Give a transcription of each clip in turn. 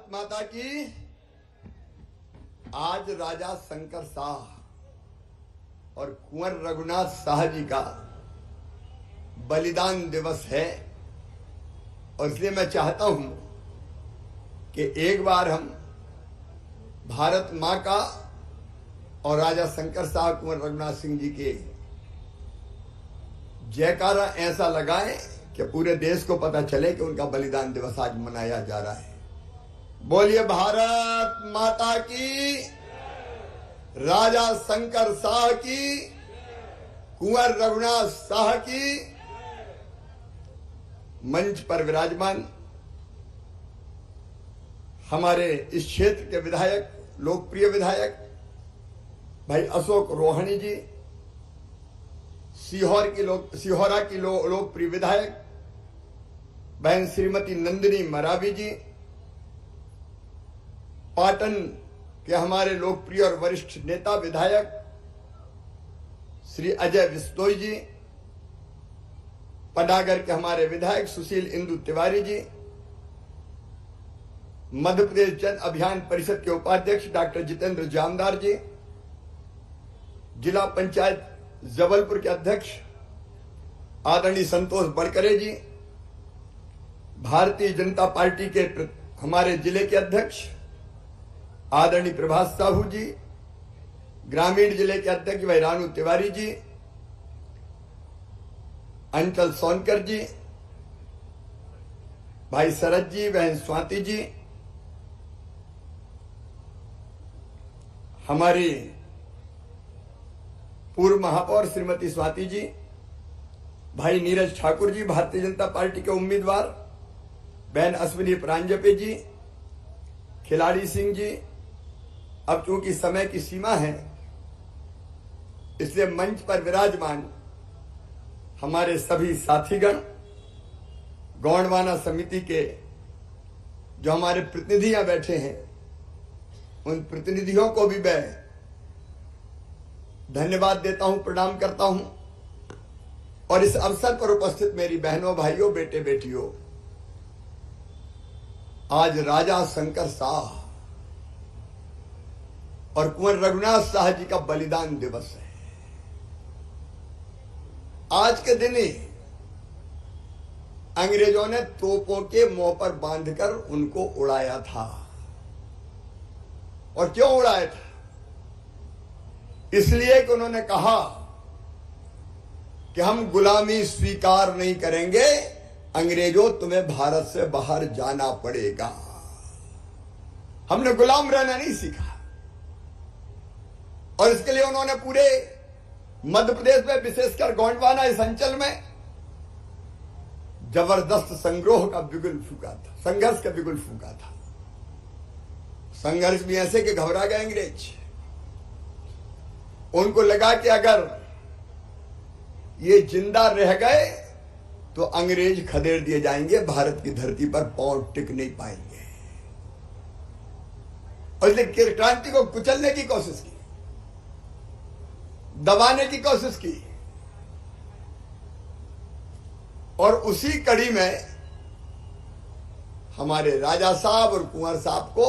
भारत माता की। आज राजा शंकर शाह और कुंवर रघुनाथ शाह जी का बलिदान दिवस है और इसलिए मैं चाहता हूं कि एक बार हम भारत मां का और राजा शंकर शाह कुंवर रघुनाथ सिंह जी के जयकारा ऐसा लगाएं कि पूरे देश को पता चले कि उनका बलिदान दिवस आज मनाया जा रहा है। बोलिए भारत माता की, राजा शंकर शाह की, कुंवर रघुनाथ शाह की। मंच पर विराजमान हमारे इस क्षेत्र के विधायक, लोकप्रिय विधायक भाई अशोक रोहानी जी, सिहोरा की लोकप्रिय विधायक बहन श्रीमती नंदिनी मरावी जी, पाटन के हमारे लोकप्रिय और वरिष्ठ नेता विधायक श्री अजय विस्तोई जी, पनागर के हमारे विधायक सुशील इंदु तिवारी जी, मध्य प्रदेश जन अभियान परिषद के उपाध्यक्ष डॉक्टर जितेंद्र जामदार जी, जिला पंचायत जबलपुर के अध्यक्ष आदरणीय संतोष बड़करे जी, भारतीय जनता पार्टी के हमारे जिले के अध्यक्ष आदरणीय प्रभास साहू जी, ग्रामीण जिले के अध्यक्ष भाई रानू तिवारी जी, अंचल सोनकर जी, भाई शरद जी, बहन स्वाति जी, हमारी पूर्व महापौर श्रीमती स्वाति जी, भाई नीरज ठाकुर जी, भारतीय जनता पार्टी के उम्मीदवार, बहन अश्विनी प्रांजपे जी, खिलाड़ी सिंह जी। अब चूंकि समय की सीमा है इसलिए मंच पर विराजमान हमारे सभी साथीगण, गौंडवाना समिति के जो हमारे प्रतिनिधियां बैठे हैं, उन प्रतिनिधियों को भी मैं धन्यवाद देता हूं, प्रणाम करता हूं। और इस अवसर पर उपस्थित मेरी बहनों, भाइयों, बेटे बेटियों, आज राजा शंकर शाह और कुंवर रघुनाथ शाह जी का बलिदान दिवस है। आज के दिन ही अंग्रेजों ने तोपों के मुंह पर बांधकर उनको उड़ाया था। और क्यों उड़ाया था? इसलिए कि उन्होंने कहा कि हम गुलामी स्वीकार नहीं करेंगे, अंग्रेजों तुम्हें भारत से बाहर जाना पड़ेगा। हमने गुलाम रहना नहीं सीखा। और इसके लिए उन्होंने पूरे मध्य प्रदेश में, विशेषकर गोंडवाना इस अंचल में जबरदस्त संग्रोह का बिगुल फूका था, संघर्ष का बिगुल फूका था। संघर्ष भी ऐसे कि घबरा गए अंग्रेज। उनको लगा कि अगर ये जिंदा रह गए तो अंग्रेज खदेड़ दिए जाएंगे, भारत की धरती पर पांव टिक नहीं पाएंगे। और इसलिए क्रांति को कुचलने की कोशिश की, दबाने की कोशिश की। और उसी कड़ी में हमारे राजा साहब और कुंवर साहब को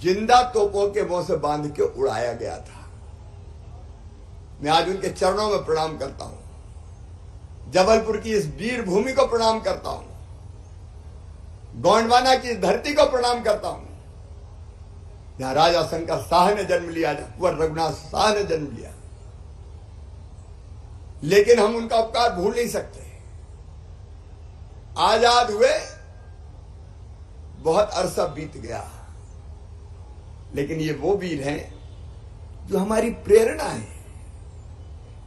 जिंदा तोपों के मुंह से बांध के उड़ाया गया था। मैं आज उनके चरणों में प्रणाम करता हूं, जबलपुर की इस वीर भूमि को प्रणाम करता हूं, गोंडवाना की धरती को प्रणाम करता हूं, जहां राजा शंकर शाह ने जन्म लिया, जहां कुंवर रघुनाथ शाह ने जन्म लिया। लेकिन हम उनका उपकार भूल नहीं सकते। आजाद हुए बहुत अरसा बीत गया, लेकिन ये वो वीर हैं जो हमारी प्रेरणा है।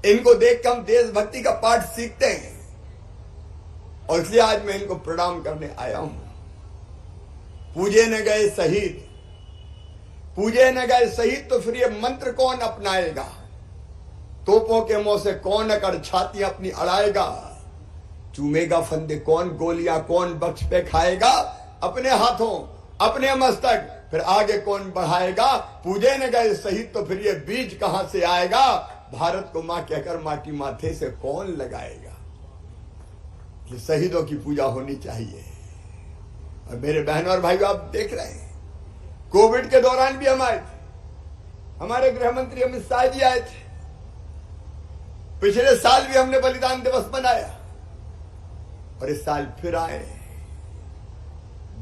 इनको देखकर हम देशभक्ति का पाठ सीखते हैं और इसलिए आज मैं इनको प्रणाम करने आया हूं। पूजे न गए शहीद, पूजे न गए शहीद तो फिर ये मंत्र कौन अपनाएगा? तोपों के मुंह से कौन अकड़ छातियां अपनी अड़ाएगा? चूमेगा फंदे कौन, गोलियां कौन बख्श पे खाएगा? अपने हाथों अपने मस्तक फिर आगे कौन बढ़ाएगा? पूजे न गए शहीद तो फिर ये बीज कहां से आएगा? भारत को मां कहकर माटी माथे से कौन लगाएगा? ये शहीदों की पूजा होनी चाहिए। और मेरे बहनों और भाइयों, आप देख रहे हैं, कोविड के दौरान भी हम आए थे, हमारे गृह मंत्री अमित शाह जी आए थे, पिछले साल भी हमने बलिदान दिवस मनाया और इस साल फिर आए।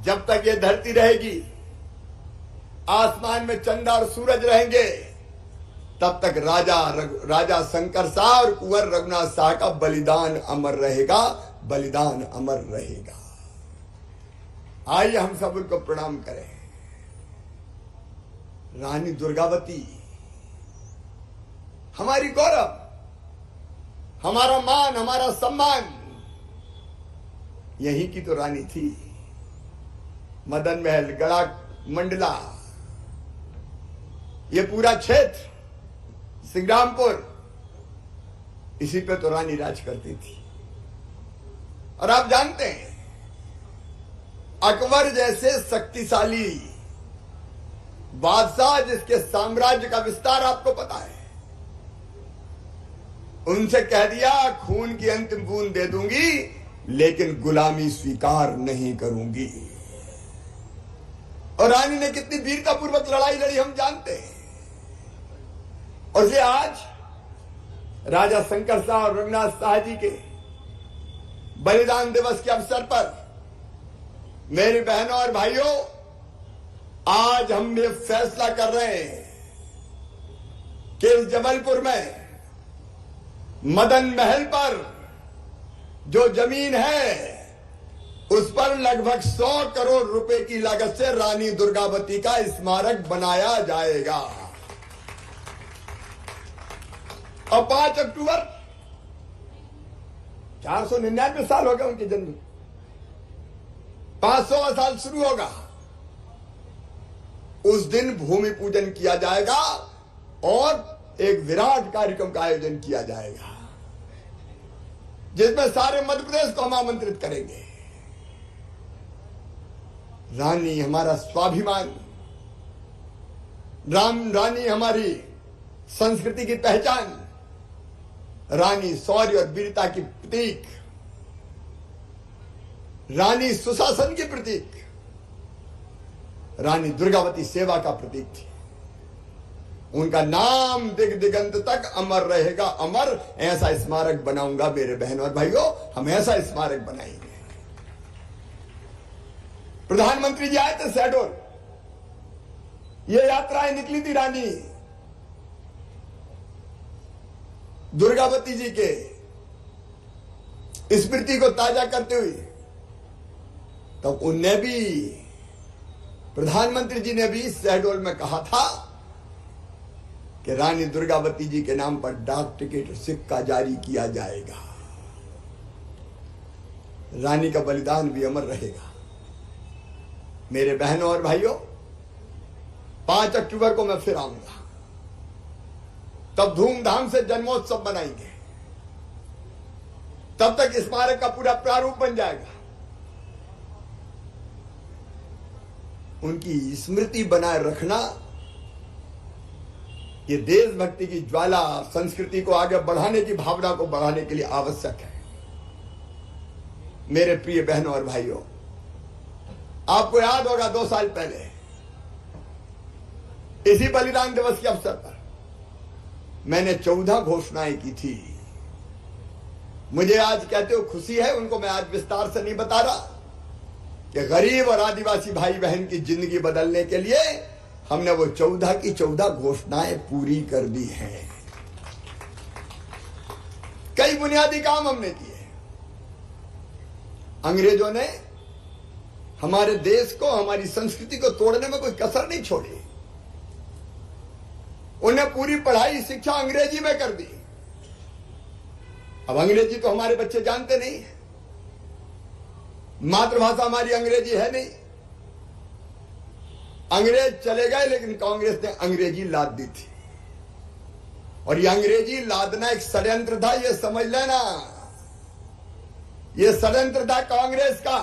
जब तक ये धरती रहेगी, आसमान में चंदा और सूरज रहेंगे, तब तक राजा शंकर शाह और कुंवर रघुनाथ शाह का बलिदान अमर रहेगा, बलिदान अमर रहेगा। आइए हम सब उनको प्रणाम करें। रानी दुर्गावती हमारी गौरव, हमारा मान, हमारा सम्मान, यही की तो रानी थी। मदन महल, गढ़ा मंडला, ये पूरा क्षेत्र, सिंग्रामपुर, इसी पे तो रानी राज करती थी। और आप जानते हैं, अकबर जैसे शक्तिशाली बादशाह, जिसके साम्राज्य का विस्तार आपको पता है, उनसे कह दिया खून की अंतिम बूंद दे दूंगी, लेकिन गुलामी स्वीकार नहीं करूंगी। और रानी ने कितनी वीरतापूर्वक लड़ाई लड़ी हम जानते हैं। और ये आज राजा शंकर शाह और रघुनाथ शाह जी के बलिदान दिवस के अवसर पर मेरी बहनों और भाइयों, आज हम ये फैसला कर रहे हैं कि इस जबलपुर में मदन महल पर जो जमीन है, उस पर लगभग 100 करोड़ रुपए की लागत से रानी दुर्गावती का स्मारक बनाया जाएगा। और 5 अक्टूबर 499 साल हो गए उनके जन्म, 500वां साल शुरू होगा। उस दिन भूमि पूजन किया जाएगा और एक विराट कार्यक्रम का आयोजन किया जाएगा, जिसमें सारे मध्य प्रदेश को हम आमंत्रित करेंगे। रानी हमारा स्वाभिमान, रानी हमारी संस्कृति की पहचान, रानी शौर्य और वीरता की प्रतीक, रानी सुशासन की प्रतीक, रानी दुर्गावती सेवा का प्रतीक थी। उनका नाम दिग दिगंत तक अमर रहेगा, अमर। ऐसा स्मारक बनाऊंगा मेरे बहनों और भाइयों, हम ऐसा स्मारक बनाएंगे। प्रधानमंत्री जी आए थे शहडोल, ये यात्राएं निकली थी रानी दुर्गावती जी के स्मृति को ताजा करते हुए। तब उनने भी, प्रधानमंत्री जी ने भी शहडोल में कहा था कि रानी दुर्गावती जी के नाम पर डाक टिकट सिक्का जारी किया जाएगा। रानी का बलिदान भी अमर रहेगा। मेरे बहनों और भाइयों, 5 अक्टूबर को मैं फिर आऊंगा, तब धूमधाम से जन्मोत्सव मनाएंगे। तब तक स्मारक का पूरा प्रारूप बन जाएगा। उनकी स्मृति बनाए रखना, ये देशभक्ति की ज्वाला, संस्कृति को आगे बढ़ाने की भावना को बढ़ाने के लिए आवश्यक है। मेरे प्रिय बहनों और भाइयों, आपको याद होगा 2 साल पहले इसी बलिदान दिवस के अवसर पर मैंने 14 घोषणाएं की थी। मुझे आज कहते हो खुशी है, उनको मैं आज विस्तार से नहीं बता रहा, कि गरीब और आदिवासी भाई बहन की जिंदगी बदलने के लिए हमने वो 14 की 14 घोषणाएं पूरी कर दी हैं। कई बुनियादी काम हमने किए। अंग्रेजों ने हमारे देश को, हमारी संस्कृति को तोड़ने में कोई कसर नहीं छोड़ी। उन्हें पूरी पढ़ाई शिक्षा अंग्रेजी में कर दी। अब अंग्रेजी तो हमारे बच्चे जानते नहीं, मातृभाषा हमारी अंग्रेजी है नहीं। अंग्रेज चले गए, लेकिन कांग्रेस ने अंग्रेजी लाद दी थी। और ये अंग्रेजी लादना एक षड्यंत्र था, ये समझ लेना। ये षड्यंत्र था कांग्रेस का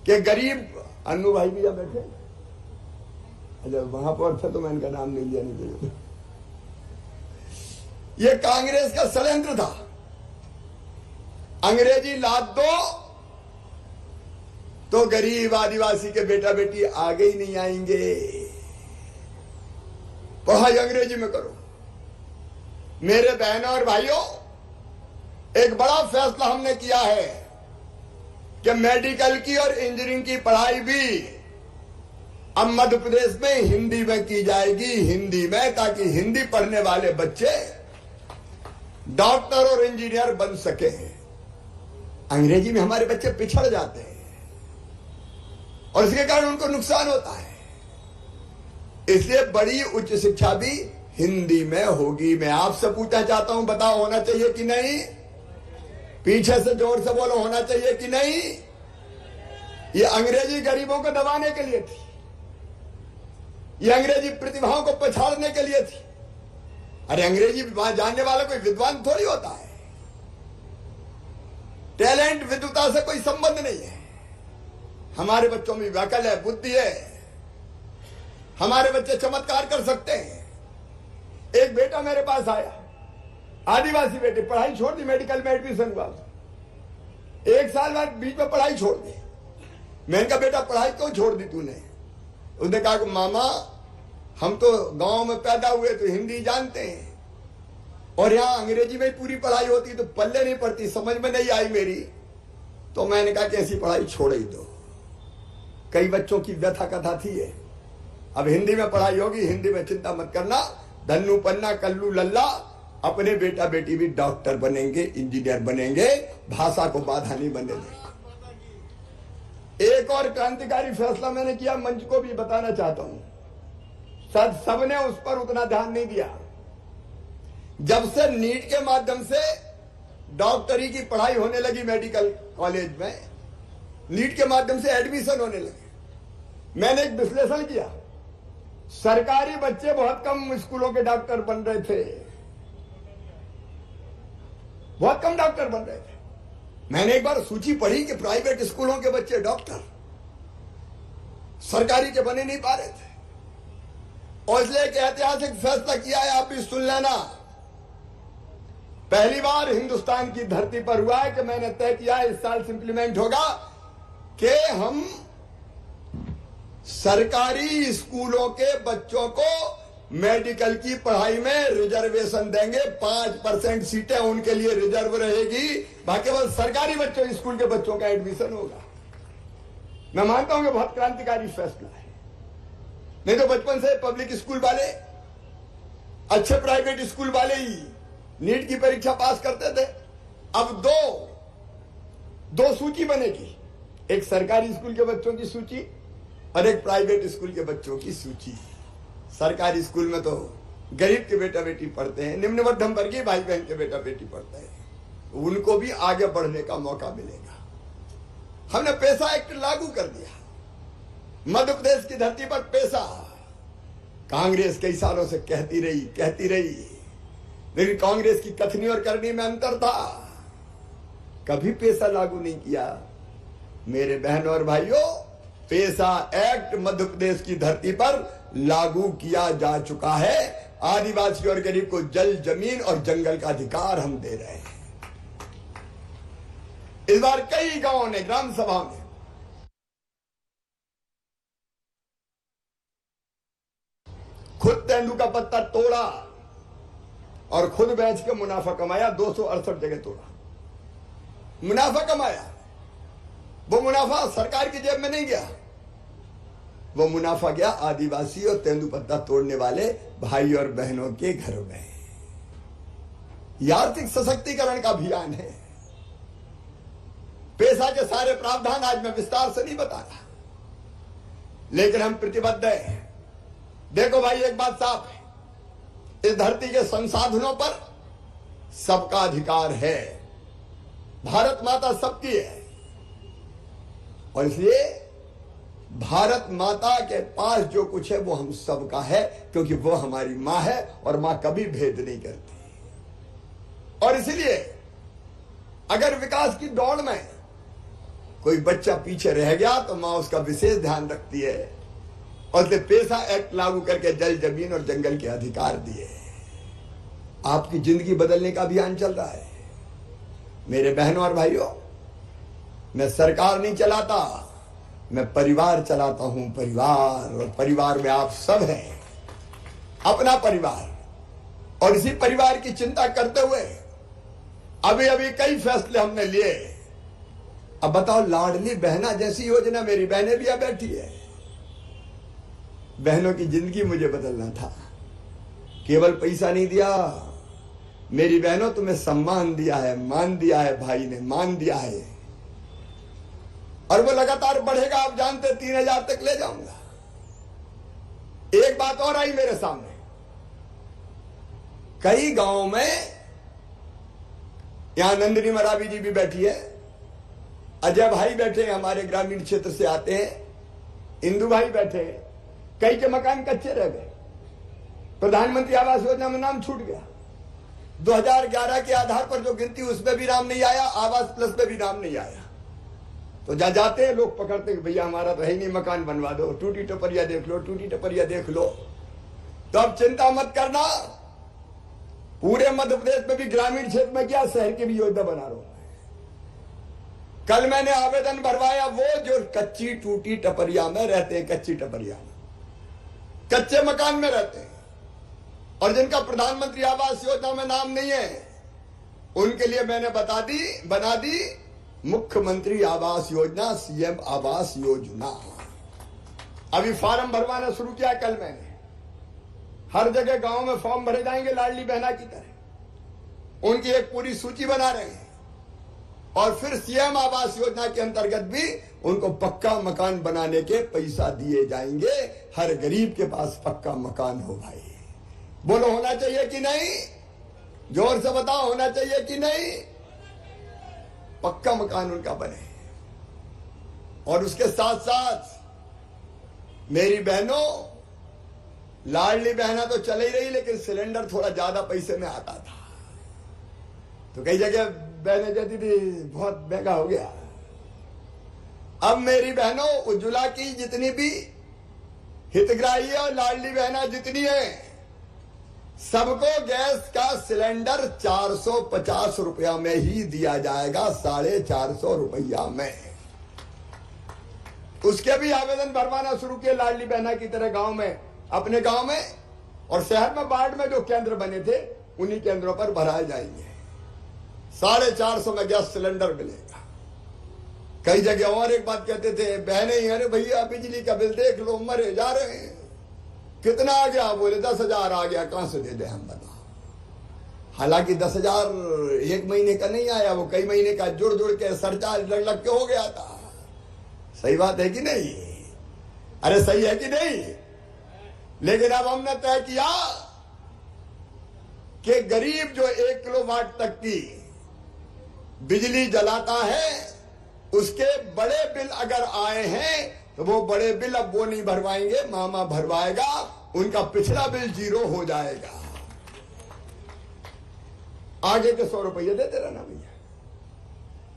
कि गरीब, अन्नू भाई भी यहाँ बैठे, अच्छा वहां पर था तो मैं इनका नाम नहीं लिया, नहीं चाहिए। ये कांग्रेस का षड्यंत्र था। अंग्रेजी लाद दो तो गरीब आदिवासी के बेटा बेटी आगे ही नहीं आएंगे। पढ़ाई अंग्रेजी में करो। मेरे बहनों और भाइयों, एक बड़ा फैसला हमने किया है कि मेडिकल की और इंजीनियरिंग की पढ़ाई भी अब मध्य प्रदेश में हिंदी में की जाएगी, हिंदी में, ताकि हिंदी पढ़ने वाले बच्चे डॉक्टर और इंजीनियर बन सके। अंग्रेजी में हमारे बच्चे पिछड़ जाते हैं और इसके कारण उनको नुकसान होता है। इसलिए बड़ी उच्च शिक्षा भी हिंदी में होगी। मैं आपसे पूछना चाहता हूं, बताओ होना चाहिए कि नहीं? पीछे से जोर से बोलो, होना चाहिए कि नहीं? ये अंग्रेजी गरीबों को दबाने के लिए थी, ये अंग्रेजी प्रतिभाओं को पछाड़ने के लिए थी। अरे अंग्रेजी जानने वाला कोई विद्वान थोड़ी होता है। टैलेंट विद्वता से कोई संबंध नहीं है। हमारे बच्चों में व्याकल है, बुद्धि है, हमारे बच्चे चमत्कार कर सकते हैं। एक बेटा मेरे पास आया, आदिवासी बेटे, पढ़ाई छोड़ दी, मेडिकल में एडमिशन हुआ, 1 साल बाद बीच में पढ़ाई छोड़ दी। मैंने कहा बेटा पढ़ाई क्यों छोड़ दी तूने? उसने कहा कि मामा हम तो गांव में पैदा हुए तो हिंदी जानते हैं और यहाँ अंग्रेजी में पूरी पढ़ाई होती तो पल्ले नहीं पड़ती, समझ में नहीं आई मेरी। तो मैंने कहा कि ऐसी पढ़ाई छोड़ ही दो। कई बच्चों की व्यथा कथा थी है, अब हिंदी में पढ़ाई होगी, हिंदी में चिंता मत करना, धन्नू पन्ना कल्लू लल्ला, अपने बेटा बेटी भी डॉक्टर बनेंगे, इंजीनियर बनेंगे, भाषा को बाधा नहीं बनने देंगे। एक और क्रांतिकारी फैसला मैंने किया, मंच को भी बताना चाहता हूं, शायद सबने उस पर उतना ध्यान नहीं दिया। जब से नीट के माध्यम से डॉक्टरी की पढ़ाई होने लगी मेडिकल कॉलेज में, नीट के माध्यम से एडमिशन होने लगे, मैंने एक विश्लेषण किया। सरकारी बच्चे बहुत कम स्कूलों के डॉक्टर बन रहे थे, बहुत कम डॉक्टर बन रहे थे। मैंने एक बार सूची पढ़ी कि प्राइवेट स्कूलों के बच्चे डॉक्टर, सरकारी के बने नहीं पा रहे थे। और इसलिए एक ऐतिहासिक फैसला किया है, आप भी सुन लेना। पहली बार हिंदुस्तान की धरती पर हुआ है कि मैंने तय किया इस साल से इंप्लीमेंट होगा कि हम सरकारी स्कूलों के बच्चों को मेडिकल की पढ़ाई में रिजर्वेशन देंगे। 5% सीटें उनके लिए रिजर्व रहेगी, बाकी बस सरकारी बच्चों स्कूल के बच्चों का एडमिशन होगा। मैं मानता हूं कि बहुत क्रांतिकारी फैसला है। नहीं तो बचपन से पब्लिक स्कूल वाले, अच्छे प्राइवेट स्कूल वाले ही नीट की परीक्षा पास करते थे। अब दो सूची बनेगी, एक सरकारी स्कूल के बच्चों की सूची और एक प्राइवेट स्कूल के बच्चों की सूची। सरकारी स्कूल में तो गरीब के बेटा बेटी पढ़ते हैं, निम्न मध्यम वर्गीय भाई बहन के बेटा बेटी पढ़ते हैं, उनको भी आगे बढ़ने का मौका मिलेगा। हमने पैसा एक्ट लागू कर दिया। मध्य प्रदेश की धरती पर पैसा, कांग्रेस कई सालों से कहती रही, लेकिन कांग्रेस की कथनी और करनी में अंतर था, कभी पैसा लागू नहीं किया। मेरे बहनों और भाइयों, पैसा एक्ट मध्य प्रदेश की धरती पर लागू किया जा चुका है। आदिवासी और गरीब को जल, जमीन और जंगल का अधिकार हम दे रहे हैं। इस बार कई गांवों ने ग्राम सभा में खुद तेंदू का पत्ता तोड़ा और खुद बेच के मुनाफा कमाया। 268 जगह तोड़ा, मुनाफा कमाया। वो मुनाफा सरकार की जेब में नहीं गया, वो मुनाफा गया आदिवासी और तेंदुपत्ता तोड़ने वाले भाई और बहनों के घर में। यह आर्थिक सशक्तिकरण का अभियान है। पैसा के सारे प्रावधान आज मैं विस्तार से नहीं बता रहा, लेकिन हम प्रतिबद्ध हैं। देखो भाई, एक बात साफ है, इस धरती के संसाधनों पर सबका अधिकार है। भारत माता सबकी है और इसलिए भारत माता के पास जो कुछ है वो हम सबका है, क्योंकि वो हमारी मां है और मां कभी भेद नहीं करती। और इसलिए अगर विकास की दौड़ में कोई बच्चा पीछे रह गया तो मां उसका विशेष ध्यान रखती है और इसलिए पैसा एक्ट लागू करके जल, जमीन और जंगल के अधिकार दिए। आपकी जिंदगी बदलने का अभियान चल रहा है। मेरे बहनों और भाइयों, मैं सरकार नहीं चलाता, मैं परिवार चलाता हूं, परिवार, और परिवार में आप सब हैं, अपना परिवार। और इसी परिवार की चिंता करते हुए अभी अभी कई फैसले हमने लिए। अब बताओ, लाडली बहना जैसी योजना, मेरी बहनें भी अब बैठी है। बहनों की जिंदगी मुझे बदलना था, केवल पैसा नहीं दिया। मेरी बहनों, तुम्हें सम्मान दिया है, मान दिया है, भाई ने मान दिया है, और वो लगातार बढ़ेगा। आप जानते 3,000 तक ले जाऊंगा। एक बात और आई मेरे सामने, कई गांवों में, यहां नंदिनी मरावी जी भी बैठी है, अजय भाई बैठे हैं, हमारे ग्रामीण क्षेत्र से आते हैं, इंदू भाई बैठे हैं, कई के मकान कच्चे रह गए। प्रधानमंत्री आवास योजना में नाम छूट गया। 2011 के आधार पर जो गिनती, उसमें भी नाम नहीं आया, आवास प्लस में भी नाम नहीं आया। तो जाते हैं लोग, पकड़ते हैं, भैया हमारा तो है ही नहीं, मकान बनवा दो, टूटी टपरिया देख लो, टूटी टपरिया देख लो। तो अब चिंता मत करना, पूरे मध्य प्रदेश में भी, ग्रामीण क्षेत्र में क्या, शहर की भी योजना बना रहा हूं। कल मैंने आवेदन भरवाया, वो जो कच्ची टूटी टपरिया में रहते हैं, कच्ची टपरिया में, कच्चे मकान में रहते हैं, और जिनका प्रधानमंत्री आवास योजना में नाम नहीं है, उनके लिए मैंने बना दी मुख्यमंत्री आवास योजना, सीएम आवास योजना। अभी फॉर्म भरवाना शुरू किया कल मैंने। हर जगह गांव में फॉर्म भरे जाएंगे लाडली बहना की तरह। उनकी एक पूरी सूची बना रहे हैं, और फिर सीएम आवास योजना के अंतर्गत भी उनको पक्का मकान बनाने के पैसा दिए जाएंगे। हर गरीब के पास पक्का मकान हो। भाई बोलो, होना चाहिए कि नहीं? जोर से बताओ, होना चाहिए कि नहीं? पक्का मकान उनका बने। और उसके साथ साथ मेरी बहनों, लाडली बहना तो चल ही रही, लेकिन सिलेंडर थोड़ा ज्यादा पैसे में आता था, तो कई जगह बहनें कहती थी बहुत महंगा हो गया। अब मेरी बहनों, उज्ज्वला की जितनी भी हितग्राही है और लाडली बहना जितनी है, सबको गैस का सिलेंडर 450 रुपया में ही दिया जाएगा, 450 रुपया में। उसके भी आवेदन भरवाना शुरू किए लाडली बहना की तरह गांव में, अपने गांव में, और शहर में बाढ़ में जो केंद्र बने थे, उन्हीं केंद्रों पर भराए जाएंगे। 450 में गैस सिलेंडर मिलेगा। कई जगह और एक बात कहते थे बहने, अरे भैया बिजली का बिल देख लो, मरे जा रहे हैं, कितना आ गया? बोले 10,000 आ गया। कहां से दे दे हम, बताओ। हालांकि 10,000 एक महीने का नहीं आया, वो कई महीने का जुड़ के सरचार्ज लग के हो गया था। सही बात है कि नहीं? अरे सही है कि नहीं? लेकिन अब हमने तय किया कि गरीब जो 1 किलोवाट तक की बिजली जलाता है, उसके बड़े बिल अगर आए हैं, तो वो बड़े बिल अब वो नहीं भरवाएंगे, मामा भरवाएगा। उनका पिछला बिल 0 हो जाएगा। आगे के 100 रुपये देते रहना भैया।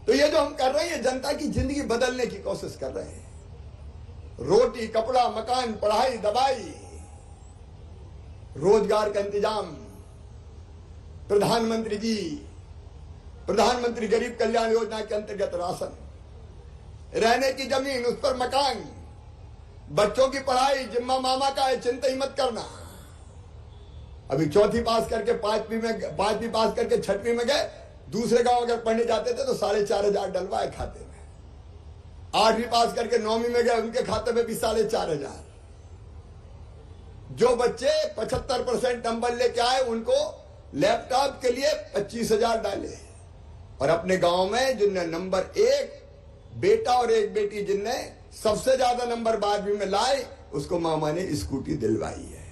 तो ये जो हम कर रहे हैं, जनता की जिंदगी बदलने की कोशिश कर रहे हैं। रोटी, कपड़ा, मकान, पढ़ाई, दवाई, रोजगार का इंतजाम, प्रधानमंत्री गरीब कल्याण योजना के अंतर्गत राशन, रहने की जमीन, उस पर मकान, बच्चों की पढ़ाई जिम्मा मामा का है, चिंता ही मत करना। अभी 4वीं पास करके 5वीं पास करके 6वीं में गए, दूसरे गांव अगर पढ़ने जाते थे तो 4,500 डलवाए खाते में। 8वीं पास करके 9वीं में गए, उनके खाते में भी 4,500। जो बच्चे 75% नंबर लेके आए, उनको लैपटॉप के लिए 25,000 डाले। और अपने गांव में जिनने नंबर 1 बेटा और 1 बेटी, जिनने सबसे ज्यादा नंबर 12वीं में लाए, उसको मामा ने स्कूटी दिलवाई है।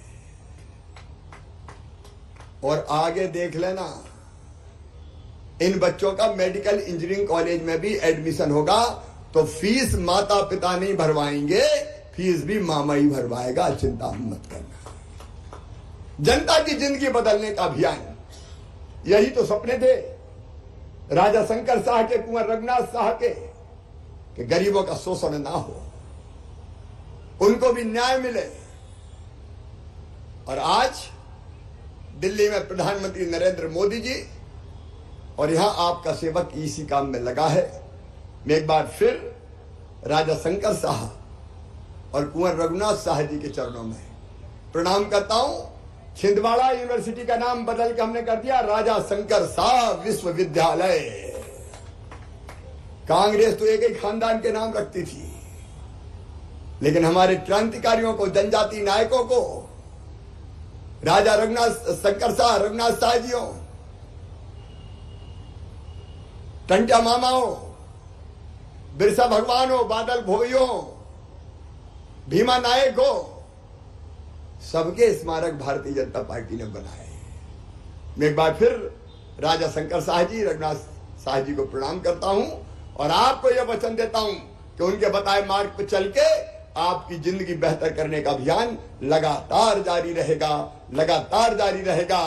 और आगे देख लेना, इन बच्चों का मेडिकल इंजीनियरिंग कॉलेज में भी एडमिशन होगा, तो फीस माता पिता नहीं भरवाएंगे, फीस भी मामा ही भरवाएगा। चिंता मत करना। जनता की जिंदगी बदलने का अभियान, यही तो सपने थे राजा शंकर शाह के, कुंवर रघुनाथ शाह के, कि गरीबों का शोषण ना हो, उनको भी न्याय मिले। और आज दिल्ली में प्रधानमंत्री नरेंद्र मोदी जी, और यहां आपका सेवक इसी काम में लगा है। मैं एक बार फिर राजा शंकर शाह और कुंवर रघुनाथ शाह जी के चरणों में प्रणाम करता हूं। छिंदवाड़ा यूनिवर्सिटी का नाम बदल के हमने कर दिया राजा शंकर शाह विश्वविद्यालय। कांग्रेस तो एक ही खानदान के नाम रखती थी, लेकिन हमारे क्रांतिकारियों को, जनजाति नायकों को, राजा रघुनाथ शंकर शाह, रघुनाथ शाह जियों, टंटा मामाओं, बिरसा भगवानों, बादल भोइयों, भीमा नायक हो, सबके स्मारक भारतीय जनता पार्टी ने बनाए। मैं एक बार फिर राजा शंकर शाह जी, रघुनाथ शाह जी को प्रणाम करता हूं और आपको यह वचन देता हूं कि उनके बताए मार्ग पर चल के आपकी जिंदगी बेहतर करने का अभियान लगातार जारी रहेगा, लगातार जारी रहेगा।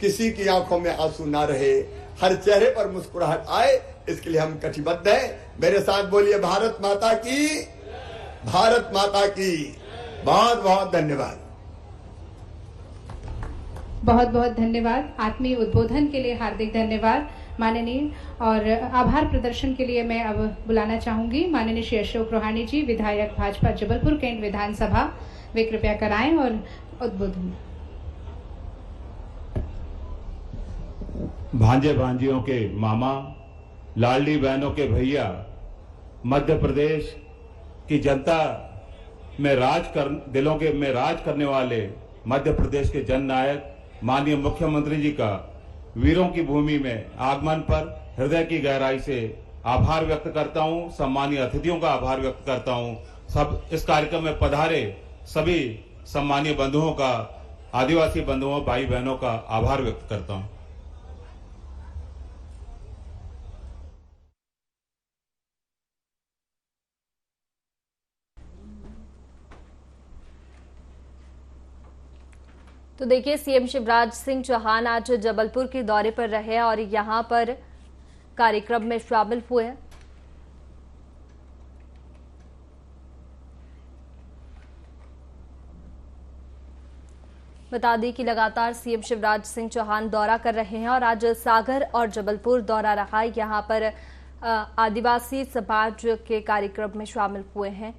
किसी की आंखों में आंसू ना रहे, हर चेहरे पर मुस्कुराहट आए, इसके लिए हम कटिबद्ध हैं। मेरे साथ बोलिए भारत माता की, भारत माता की। बहुत बहुत धन्यवाद। बहुत बहुत धन्यवाद। आत्मीय उद्बोधन के लिए हार्दिक धन्यवाद माननीय। और आभार प्रदर्शन के लिए मैं अब बुलाना चाहूंगी माननीय श्री अशोक रोहानी जी, विधायक भाजपा जबलपुर कैंट विधानसभा। वे कृपया कराएं और उद्बोधन। भांजे भांजियों के मामा, लाडली बहनों के भैया, मध्य प्रदेश की जनता में दिलों के में राज करने वाले मध्य प्रदेश के जननायक माननीय मुख्यमंत्री जी का वीरों की भूमि में आगमन पर हृदय की गहराई से आभार व्यक्त करता हूं। सम्मानीय अतिथियों का आभार व्यक्त करता हूं। सब इस कार्यक्रम में पधारे सभी सम्मानीय बंधुओं का, आदिवासी बंधुओं, भाई बहनों का आभार व्यक्त करता हूं। तो देखिए, सीएम शिवराज सिंह चौहान आज जबलपुर के दौरे पर रहे और यहां पर कार्यक्रम में शामिल हुए। बता दें कि लगातार सीएम शिवराज सिंह चौहान दौरा कर रहे हैं और आज सागर और जबलपुर दौरा रहा। यहां पर आदिवासी समाज के कार्यक्रम में शामिल हुए हैं।